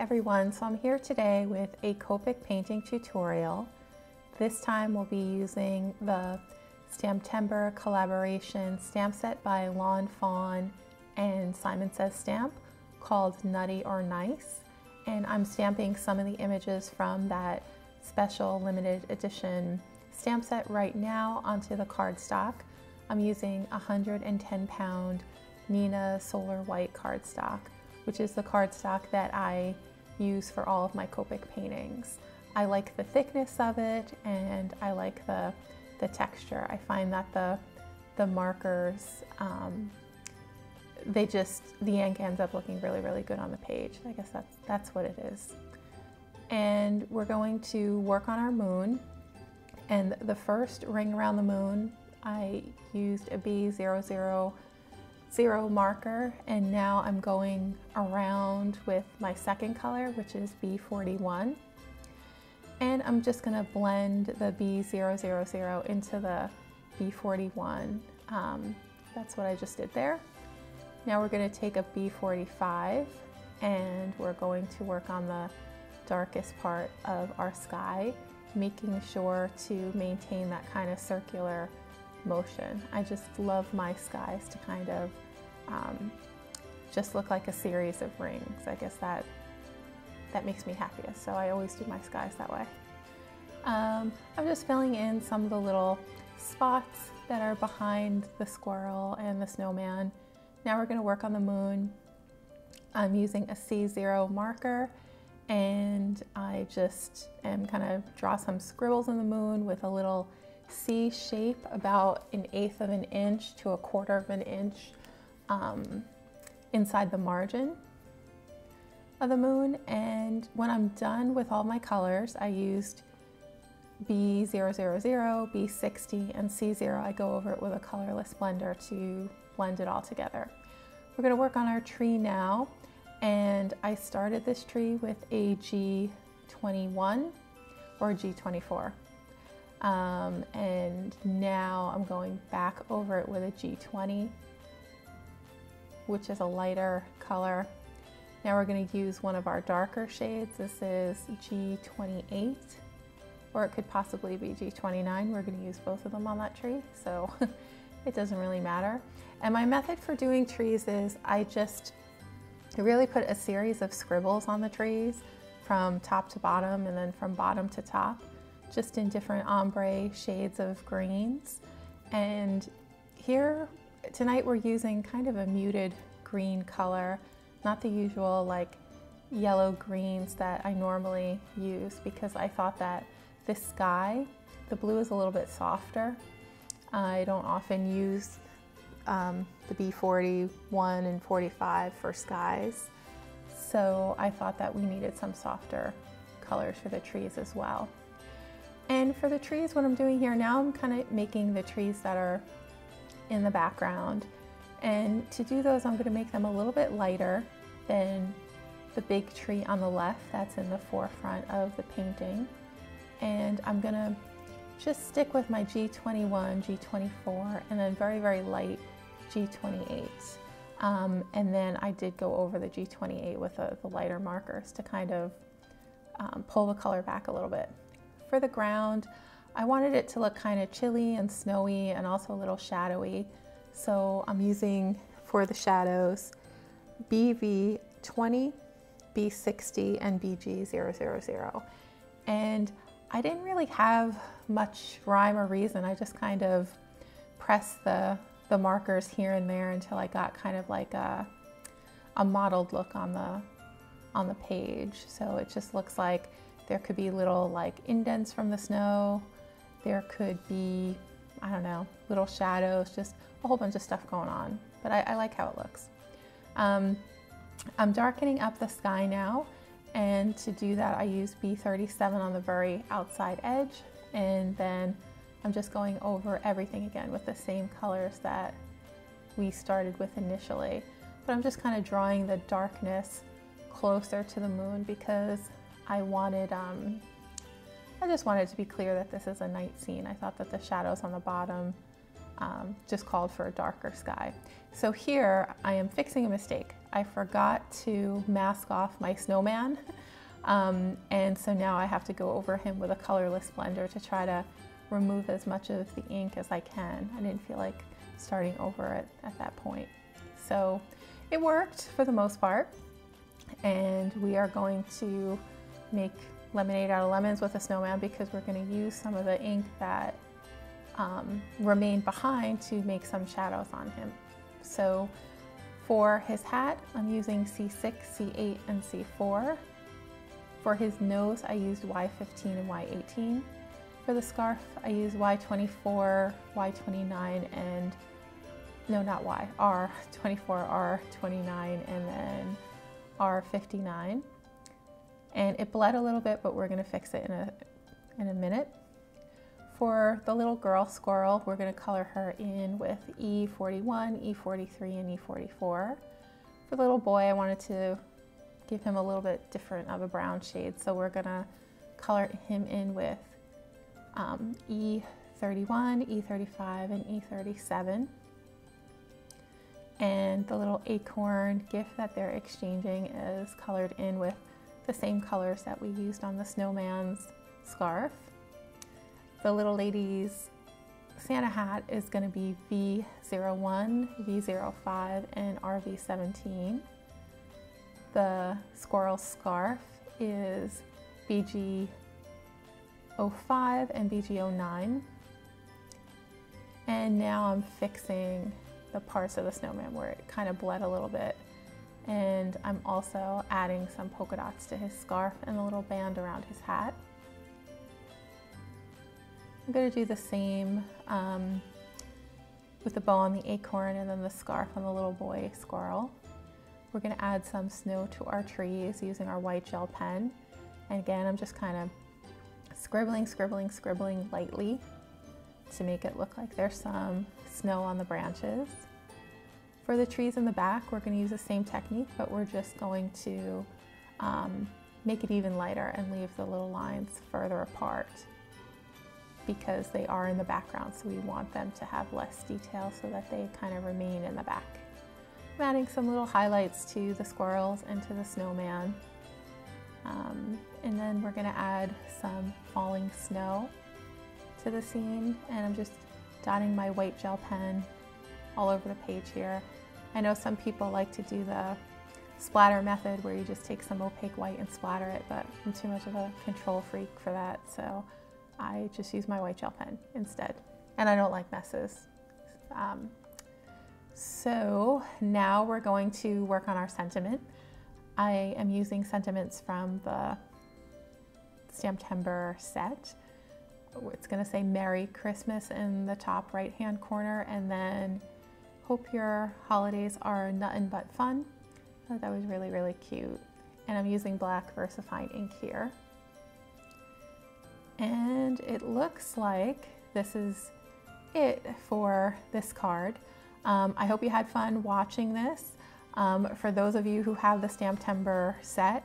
everyone, so I'm here today with a Copic painting tutorial. This time we'll be using the Stamptember collaboration stamp set by Fawn and Simon Says Stamp called Nutty or Nice, and I'm stamping some of the images from that special limited edition stamp set right now onto the cardstock. I'm using 110-pound Nina Solar White cardstock, which is the cardstock that I use for all of my Copic paintings. I like the thickness of it and I like the texture. I find that the markers, the ink ends up looking really, really good on the page. I guess that's what it is. And we're going to work on our moon. And the first ring around the moon, I used a B000 marker, and now I'm going around with my second color, which is B41. And I'm just going to blend the B000 into the B41. That's what I just did there. Now we're going to take a B45 and we're going to work on the darkest part of our sky, making sure to maintain that kind of circular motion. I just love my skies to kind of just look like a series of rings. I guess that makes me happiest, so I always do my skies that way. I'm just filling in some of the little spots that are behind the squirrel and the snowman. Now we're going to work on the moon. I'm using a C0 marker, and I just am kind of draw some scribbles in the moon with a little C shape about 1/8 of an inch to 1/4 of an inch inside the margin of the moon. And when I'm done with all my colors, I used B000, B60, and C0. I go over it with a colorless blender to blend it all together. We're going to work on our tree now, and I started this tree with a G21 or G24. And now I'm going back over it with a G20, which is a lighter color. Now we're going to use one of our darker shades. This is G28, or it could possibly be G29. We're going to use both of them on that tree, so it doesn't really matter. And my method for doing trees is I really put a series of scribbles on the trees from top to bottom and then from bottom to top, just in different ombre shades of greens. And here tonight we're using kind of a muted green color, not the usual like yellow greens that I normally use, because I thought that this sky, the blue is a little bit softer. I don't often use the B41 and 45 for skies, so I thought that we needed some softer colors for the trees as well. And for the trees, what I'm doing here now, I'm kind of making the trees that are in the background. And to do those, I'm going to make them a little bit lighter than the big tree on the left that's in the forefront of the painting. And I'm going to just stick with my G21, G24, and then very, very light G28. And then I did go over the G28 with the lighter markers to kind of pull the color back a little bit. For the ground, I wanted it to look kind of chilly and snowy and also a little shadowy. So I'm using, for the shadows, BV20, B60, and BG000. And I didn't really have much rhyme or reason. I just kind of pressed the markers here and there until I got kind of like a mottled look on the page. So it just looks like there could be little like indents from the snow. There could be, I don't know, little shadows, just a whole bunch of stuff going on. But I like how it looks. I'm darkening up the sky now. And to do that, I use B37 on the very outside edge. And then I'm just going over everything again with the same colors that we started with initially. But I'm just kind of drawing the darkness closer to the moon because I just wanted to be clear that this is a night scene. I thought that the shadows on the bottom just called for a darker sky. So here I am fixing a mistake. I forgot to mask off my snowman. And so now I have to go over him with a colorless blender to try to remove as much of the ink as I can. I didn't feel like starting over it at that point. So it worked for the most part. And we are going to make lemonade out of lemons with a snowman because we're going to use some of the ink that remained behind to make some shadows on him. So for his hat, I'm using C6, C8, and C4. For his nose, I used Y15 and Y18. For the scarf, I used Y24, Y29, and no, not Y, R24, R29, and then R59. And it bled a little bit, but we're gonna fix it in a minute. For the little girl squirrel, we're gonna color her in with E41, E43, and E44. For the little boy, I wanted to give him a little bit different of a brown shade, so we're gonna color him in with E31, E35, and E37. And the little acorn gift that they're exchanging is colored in with the same colors that we used on the snowman's scarf. The little lady's Santa hat is going to be V01, V05, and RV17. The squirrel scarf is BG05 and BG09. And now I'm fixing the parts of the snowman where it kind of bled a little bit. And I'm also adding some polka dots to his scarf and a little band around his hat. I'm going to do the same with the bow on the acorn and then the scarf on the little boy squirrel. We're going to add some snow to our trees using our white gel pen. And again, I'm just kind of scribbling, scribbling, scribbling lightly to make it look like there's some snow on the branches. For the trees in the back, we're going to use the same technique, but we're just going to make it even lighter and leave the little lines further apart because they are in the background, so we want them to have less detail so that they kind of remain in the back. I'm adding some little highlights to the squirrels and to the snowman. And then we're going to add some falling snow to the scene, and I'm just dotting my white gel pen all over the page here. I know some people like to do the splatter method where you just take some opaque white and splatter it, but I'm too much of a control freak for that, so I just use my white gel pen instead. And I don't like messes. So now we're going to work on our sentiment. I am using sentiments from the Stamptember set. It's going to say Merry Christmas in the top right hand corner, and then hope your holidays are nuttin' but fun. I thought that was really, really cute. And I'm using black VersaFine ink here. And it looks like this is it for this card. I hope you had fun watching this. For those of you who have the Stamptember set,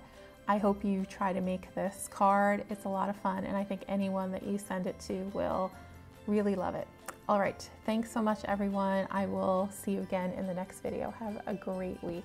I hope you try to make this card. It's a lot of fun, and I think anyone that you send it to will really love it. All right, thanks so much everyone. I will see you again in the next video. Have a great week.